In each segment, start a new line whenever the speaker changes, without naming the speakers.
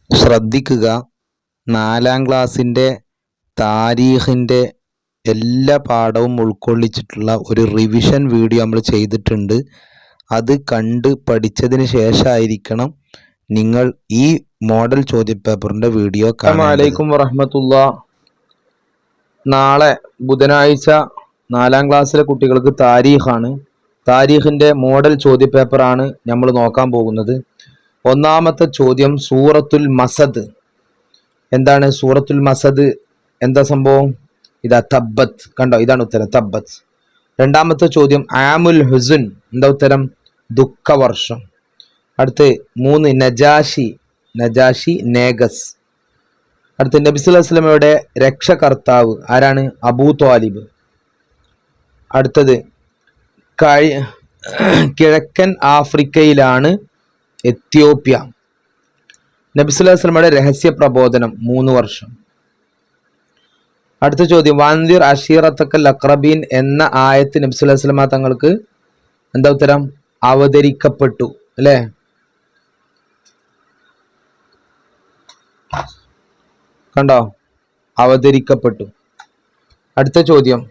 ശ്രദ്ധിക്കുക, 4ാം ക്ലാസ്സിൻ്റെ താരീഖിൻ്റെ എല്ലാ പാഠവും ഉൾക്കൊള്ളിച്ചിട്ടുള്ള ഒരു റിവിഷൻ വീഡിയോ നമ്മൾ ചെയ്തിട്ടുണ്ട്. അത് കണ്ട് പഠിച്ചതിന് ശേഷമായിരിക്കണം നിങ്ങൾ ഈ മോഡൽ ചോദ്യപേപ്പറിൻ്റെ വീഡിയോ കാണാൻ.
അസ്സലാമു അലൈക്കും വറഹ്മത്തുള്ളാഹി. നാളെ ബുധനാഴ്ച 4ാം ക്ലാസ്സിലെ കുട്ടികൾക്ക് താരീഖാണ്. താരീഖിൻ്റെ മോഡൽ ചോദ്യപേപ്പറാണ് നമ്മൾ നോക്കാൻ പോകുന്നത്. ഒന്നാമത്തെ ചോദ്യം സൂറത്തുൽ മസദ്. എന്താണ് സൂറത്തുൽ മസദ്? എന്താ സംഭവം? ഇതാ തബ്ബത്ത്. കണ്ടോ, ഇതാണ് ഉത്തരം, തബ്ബത്ത്. രണ്ടാമത്തെ ചോദ്യം ആമുൽ ഹുസുൻ. എന്താ ഉത്തരം? ദുഃഖവർഷം. അടുത്ത് 3 നജാഷി നേഗസ്. അടുത്ത് നബി സല്ലല്ലാഹു അലൈഹി വസല്ലമയുടെ രക്ഷകർത്താവ് ആരാണ്? അബൂ ത്വാലിബ്. അടുത്തത് കിഴക്കൻ ആഫ്രിക്കയിലാണ് എത്യോപ്യ. നബി സല്ലല്ലാഹു അലൈഹി വസല്ലമയുടെ രഹസ്യ പ്രബോധനം 3 വർഷം. അടുത്ത ചോദ്യം വാൻദിർ അഷീറത്തക്കൽ അഖ്റബീൻ എന്ന ആയത്ത് നബി സല്ലല്ലാഹു അലൈഹി വസല്ലമ തങ്ങൾക്ക് എന്താ ഉത്തരം? അവതരിക്കപ്പെട്ടു, അല്ലേ? കണ്ടോ, അവതരിക്കപ്പെട്ടു. അടുത്ത ചോദ്യം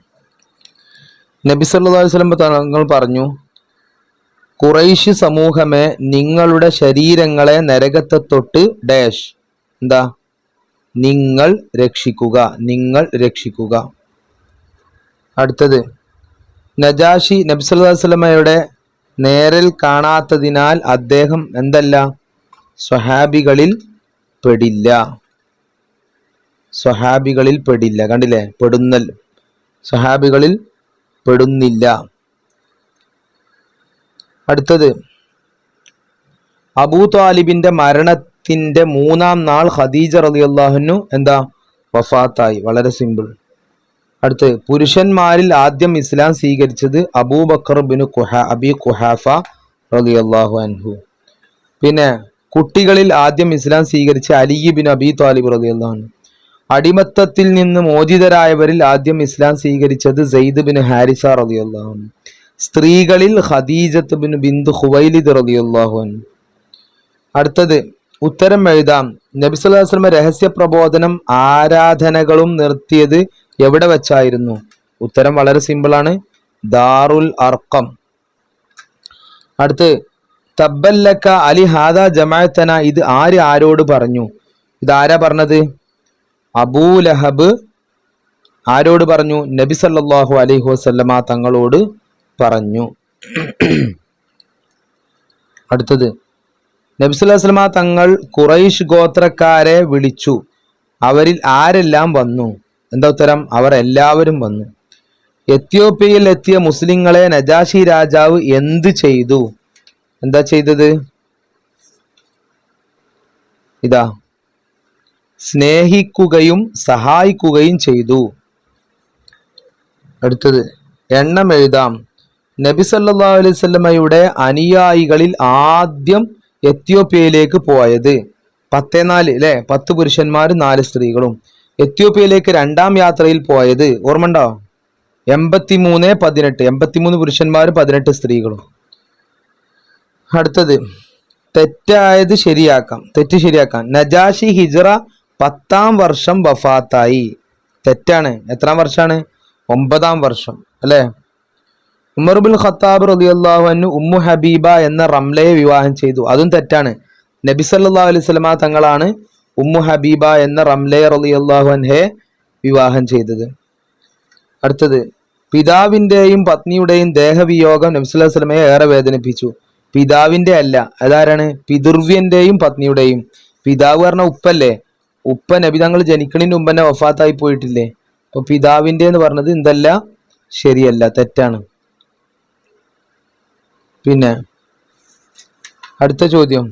നബി സല്ലല്ലാഹു അലൈഹി വസല്ലം തങ്ങൾ പറഞ്ഞു, ഖുറൈശ് സമൂഹമേ, നിങ്ങളുടെ ശരീരങ്ങളെ നരകത്തെ തൊട്ട് ഡാഷ്. എന്താ? നിങ്ങൾ രക്ഷിക്കുക. അടുത്തത് നജാഷി നബി സല്ലല്ലാഹു അലൈഹി വസല്ലമയുടെ നേരിൽ കാണാത്തതിനാൽ അദ്ദേഹം എന്തല്ല? സ്വഹാബികളിൽ പെടില്ല. കണ്ടില്ലേ, സ്വഹാബികളിൽ പെടുന്നില്ല. അടുത്തത് അബൂ ത്വാലിബിന്റെ മരണത്തിന്റെ 3ാം നാൾ ഖദീജ റളിയല്ലാഹു അൻഹു എന്താ? വഫാത്തായി. വളരെ സിമ്പിൾ. അടുത്ത് പുരുഷന്മാരിൽ ആദ്യം ഇസ്ലാം സ്വീകരിച്ചത് അബൂബക്കർ ബിൻ അബി ഖുഹാഫ റളിയല്ലാഹു അൻഹു. പിന്നെ കുട്ടികളിൽ ആദ്യം ഇസ്ലാം സ്വീകരിച്ച അലി ബിൻ അബി ത്വാലിബ് റളിയല്ലാഹു അൻഹു. അടിമത്തത്തിൽ നിന്ന് മോചിതരായവരിൽ ആദ്യം ഇസ്ലാം സ്വീകരിച്ചത് സെയ്ദ് ബിൻ ഹാരിസ റളിയല്ലാഹു അൻഹു. സ്ത്രീകളിൽ ഖദീജത്ത് ബിൻത് ഖുവൈലിദ് റളിയല്ലാഹു അൻഹു. അടുത്തത് ഉത്തരം എഴുതാം. നബി സല്ലല്ലാഹു അലൈഹി വസല്ലം രഹസ്യ പ്രബോധനം ആരാധനകളും നിർത്തിയത് എവിടെ വെച്ചായിരുന്നു? ഉത്തരം വളരെ സിമ്പിളാണ്, ദാറുൽ അർഖം. അടുത്ത് തബ്ബല്ലക അലി ഹാദാ ജമാഅത്തന. ഇത് ആരോട് പറഞ്ഞു? ഇതാരാ പറഞ്ഞത്? അബൂ ലഹബ് ആരോട് പറഞ്ഞു? നബി സല്ലല്ലാഹു അലൈഹി വസല്ലമ തങ്ങളോട് പറഞ്ഞു. അടുത്തത് നബി സല്ലല്ലാഹു അലൈഹി വസല്ലമ തങ്ങൾ ഖുറൈശ് ഗോത്രക്കാരെ വിളിച്ചു. അവരിൽ ആരെല്ലാം വന്നു? എന്താ ഉത്തരം? അവർ എല്ലാവരും വന്നു. എത്യോപ്യയിൽ എത്തിയ മുസ്ലിങ്ങളെ നജാഷി രാജാവ് എന്ത് ചെയ്തു? എന്താ ചെയ്തത്? ഇതാ, സ്നേഹിക്കുകയും സഹായിക്കുകയും ചെയ്തു. അടുത്തത് എണ്ണം എഴുതാം. നബി സല്ലല്ലാഹു അലൈഹി വസല്ലമയുടെ അനുയായികളിൽ ആദ്യം എത്യോപ്യയിലേക്ക് പോയത് 14 അല്ലേ? 10 പുരുഷന്മാരും 4 സ്ത്രീകളും. എത്യോപ്യയിലേക്ക് 2ാം യാത്രയിൽ പോയത് ഓർമ്മണ്ടോ? 83 പുരുഷന്മാരും 18 സ്ത്രീകളും. അടുത്തത് തെറ്റ് ശരിയാക്കാം. നജാഷി ഹിജ്റ 10ാം വർഷം വഫാത്തായി. തെറ്റാണ്. എത്രാം വർഷമാണ്? 9ാം വർഷം, അല്ലേ? ഉമർ ബിൻ ഖത്താബ് റളിയല്ലാഹു അൻഹു ഉമ്മു ഹബീബ എന്ന റംലയെ വിവാഹം ചെയ്തു. അതും തെറ്റാണ്. നബി സല്ലല്ലാഹു അലൈഹി വസല്ലമ തങ്ങളാണ് ഉമ്മു ഹബീബ എന്ന റംലയെ റളിയല്ലാഹു അൻഹയെ വിവാഹം ചെയ്തത്. അടുത്തത് പിതാവിൻ്റെയും പത്നിയുടെയും ദേഹവിയോഗം നബി സല്ലല്ലാഹു അലൈഹി വസല്ലമയെ ഏറെ വേദനിപ്പിച്ചു. പിതാവിന്റെ അല്ല, അതാരാണ്? പിതൃവ്യന്റെയും പത്നിയുടെയും. പിതാവ് പറഞ്ഞ ഉപ്പല്ലേ? ഉപ്പ നബി തങ്ങൾ ജനിക്കണതിന് മുമ്പ് തന്നെ വഫാത്തായി പോയിട്ടില്ലേ? അപ്പൊ പിതാവിന്റെ എന്ന് പറഞ്ഞത് എന്തല്ല? ശരിയല്ല, തെറ്റാണ്. പിന്നെ അടുത്ത ചോദ്യം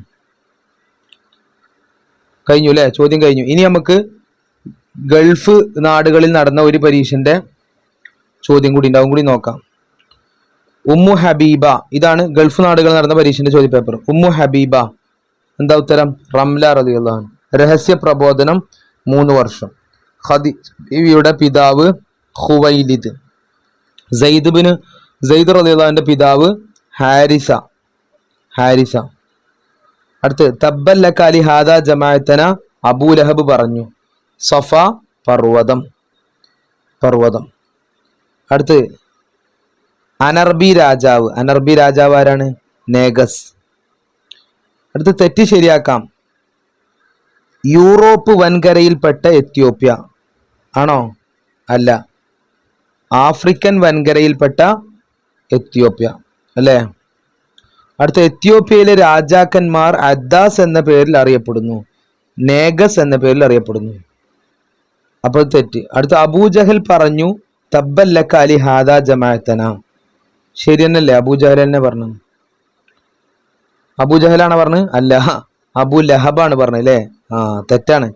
കഴിഞ്ഞു, അല്ലേ? ചോദ്യം കഴിഞ്ഞു. ഇനി നമുക്ക് ഗൾഫ് നാടുകളിൽ നടന്ന ഒരു പരീക്ഷന്റെ ചോദ്യം കൂടി ഉണ്ടാവും, കൂടി നോക്കാം. ഉമ്മു ഹബീബ, ഇതാണ് ഗൾഫ് നാടുകളിൽ നടന്ന പരീക്ഷന്റെ ചോദ്യ പേപ്പർ. ഉമ്മു ഹബീബ എന്താ ഉത്തരം? റംല റളിയല്ലാഹു അൻഹ. രഹസ്യ പ്രബോധനം 3 വർഷം. ഖദീജയുടെ പിതാവ് ഖുവൈലിദ്. സെയ്ദ് റളിയല്ലാഹുവിന്റെ പിതാവ് ഹാരിസ. അടുത്ത് തബ്ബല്ലക അലി ഹാദ ജമാഅത്തന അബൂ ലഹബ് പറഞ്ഞു. സഫ പർവ്വതം. അടുത്ത് അനർബി രാജാവ് ആരാണ്? നേഗസ്. അടുത്ത് തെറ്റ് ശരിയാക്കാം. യൂറോപ്പ് വൻകരയിൽപ്പെട്ട എത്യോപ്യ ആണോ? അല്ല, ആഫ്രിക്കൻ വൻകരയിൽപ്പെട്ട എത്യോപ്യ അല്ലേ? അടുത്ത എത്യോപ്യയിലെ രാജാക്കന്മാർ അദ്ദാസ് എന്ന പേരിൽ അറിയപ്പെടുന്നു, നേഗസ് എന്ന പേരിൽ അറിയപ്പെടുന്നു. അപ്പോൾ തെറ്റ്. അടുത്ത അബൂജഹൽ പറഞ്ഞു തബ്ബല്ലക അലി ഹാദാ ജമാഅത്തന. ശരി തന്നെയല്ലേ? അബൂജഹൽ തന്നെ പറഞ്ഞു. അബൂജഹലാണ് പറഞ്ഞത്? അല്ല, അബൂ ലഹബാണ് പറഞ്ഞത് അല്ലേ? തെറ്റാണ്.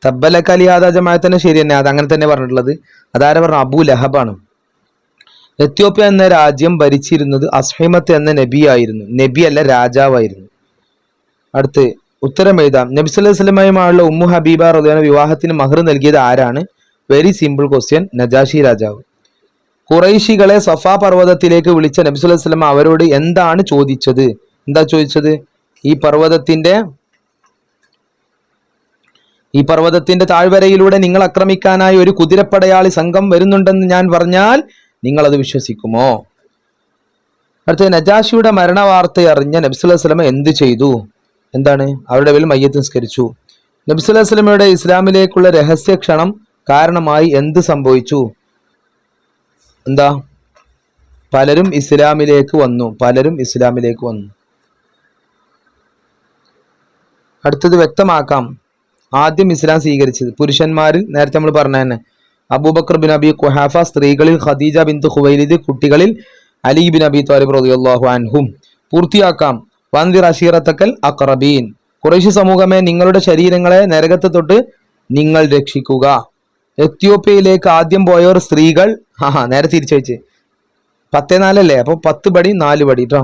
തബ്ബല്ലക അലി ഹാദാ ജമാഅത്തന ശരി തന്നെ, അത് അങ്ങനെ തന്നെ പറഞ്ഞിട്ടുള്ളത്. അതാരെ പറഞ്ഞു? അബൂ ലഹബാണ്. എത്യോപ്യ എന്ന രാജ്യം ഭരിച്ചിരുന്നത് അസ്ഹിമത്ത് എന്ന നബിയായിരുന്നു. നബി അല്ല, രാജാവായിരുന്നു. അടുത്ത് ഉത്തരം എഴുതാം. നബി സല്ലല്ലാഹു അലൈഹി വസല്ലമയുമായുള്ള ഉമ്മു ഹബീബ റളിയല്ലാഹു അൻഹ വിവാഹത്തിന് മഹർ നൽകിയത് ആരാണ്? വെരി സിമ്പിൾ ക്വസ്റ്റ്യൻ, നജാഷി രാജാവ്. ഖുറൈശികളെ സഫ പർവ്വതത്തിലേക്ക് വിളിച്ച നബി സല്ലല്ലാഹു അലൈഹി വസല്ലം അവരോട് എന്താണ് ചോദിച്ചത്? എന്താ ചോദിച്ചത്? ഈ പർവ്വതത്തിന്റെ താഴ്വരയിലൂടെ നിങ്ങൾ ആക്രമിക്കാനായി ഒരു കുതിരപ്പടയാളി സംഘം വരുന്നുണ്ടെന്ന് ഞാൻ പറഞ്ഞാൽ നിങ്ങൾ അത് വിശ്വസിക്കുമോ? അടുത്ത നജാഷിയുടെ മരണവാർത്ത അറിഞ്ഞ നബി സല്ലല്ലാഹു അലൈഹി വസല്ലം എന്ത് ചെയ്തു? എന്താണ്? അവരുടെ പേരിൽ മയ്യത്ത് നിസ്കരിച്ചു. നബി സല്ലല്ലാഹു അലൈഹി വസല്ലമയുടെ ഇസ്ലാമിലേക്കുള്ള രഹസ്യ ക്ഷണം കാരണമായി എന്ത് സംഭവിച്ചു? എന്താ? പലരും ഇസ്ലാമിലേക്ക് വന്നു. അടുത്തത് വ്യക്തമാക്കാം. ആദ്യം ഇസ്ലാം സ്വീകരിച്ചത് പുരുഷന്മാരിൽ നേരത്തെ നമ്മൾ പറഞ്ഞ തന്നെ അബൂബക്കർ ബിൻ അബി ഖുഹാഫ, സ്ത്രീകളിൽ ഖദീജ ബിൻത് ഖുവൈലിദ്, കുട്ടികളിൽ അലി ബിൻ അബി ത്വാലിബ് റളിയല്ലാഹു അൻഹും. പൂർത്തിയാക്കാം. വൻദിർ അശീറത്തക്കൽ അഖറബീൻ. ഖുറൈശി സമൂഹമേ, നിങ്ങളുടെ ശരീരങ്ങളെ നരകത്തെ തൊട്ട് നിങ്ങൾ രക്ഷിക്കുക. എത്യോപ്യയിലേക്ക് ആദ്യം പോയവർ സ്ത്രീകൾ. നേരെ തിരിച്ചു വെച്ച് 10-4 അപ്പൊ 10 പടി 4 പടി കേട്ടോ.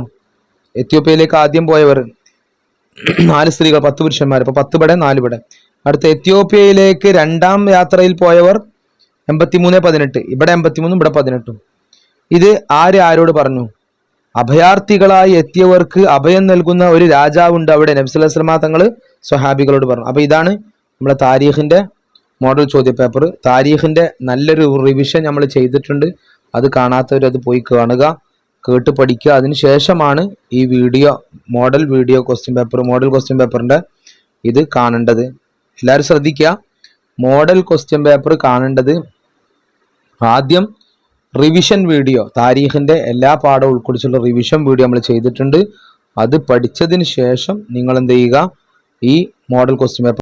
എത്യോപ്യയിലേക്ക് ആദ്യം പോയവർ 4 സ്ത്രീകൾ, 10 പുരുഷന്മാർ. അപ്പൊ 10 പട 4 പട. അടുത്ത എത്യോപ്യയിലേക്ക് രണ്ടാം യാത്രയിൽ പോയവർ 83-18. ഇവിടെ 83, ഇവിടെ 18. ഇത് ആരോട് പറഞ്ഞു? അഭയാർത്ഥികളായി എത്തിയവർക്ക് അഭയം നൽകുന്ന ഒരു രാജാവുണ്ട് അവിടെ. നബി സല്ലല്ലാഹു അലൈഹി വസല്ലം തങ്ങൾ സ്വഹാബികളോട് പറഞ്ഞു. അപ്പൊ ഇതാണ് നമ്മളെ താരീഖിന്റെ മോഡൽ ചോദ്യ പേപ്പർ. താരീഖിന്റെ നല്ലൊരു റിവിഷൻ നമ്മൾ ചെയ്തിട്ടുണ്ട്. അത് കാണാത്തവർ അത് പോയി കാണുക, കേട്ട് പഠിക്കുക. അതിനുശേഷമാണ് ഈ മോഡൽ ക്വസ്റ്റ്യൻ പേപ്പറിന്റെ ഇത് കാണേണ്ടത്. എല്ലാവരും ശ്രദ്ധിക്കുക. മോഡൽ ക്വസ്റ്റ്യൻ പേപ്പർ കാണേണ്ടത് ആദ്യം റിവിഷൻ വീഡിയോ, താരീഖിന്റെ എല്ലാ പാഠവും ഉൾക്കൊള്ളിച്ചുള്ള റിവിഷൻ വീഡിയോ നമ്മൾ ചെയ്തിട്ടുണ്ട്. അത് പഠിച്ചതിന് ശേഷം നിങ്ങൾ എന്ത് ചെയ്യുക? ഈ മോഡൽ ക്വസ്റ്റ്യൻ പേപ്പർ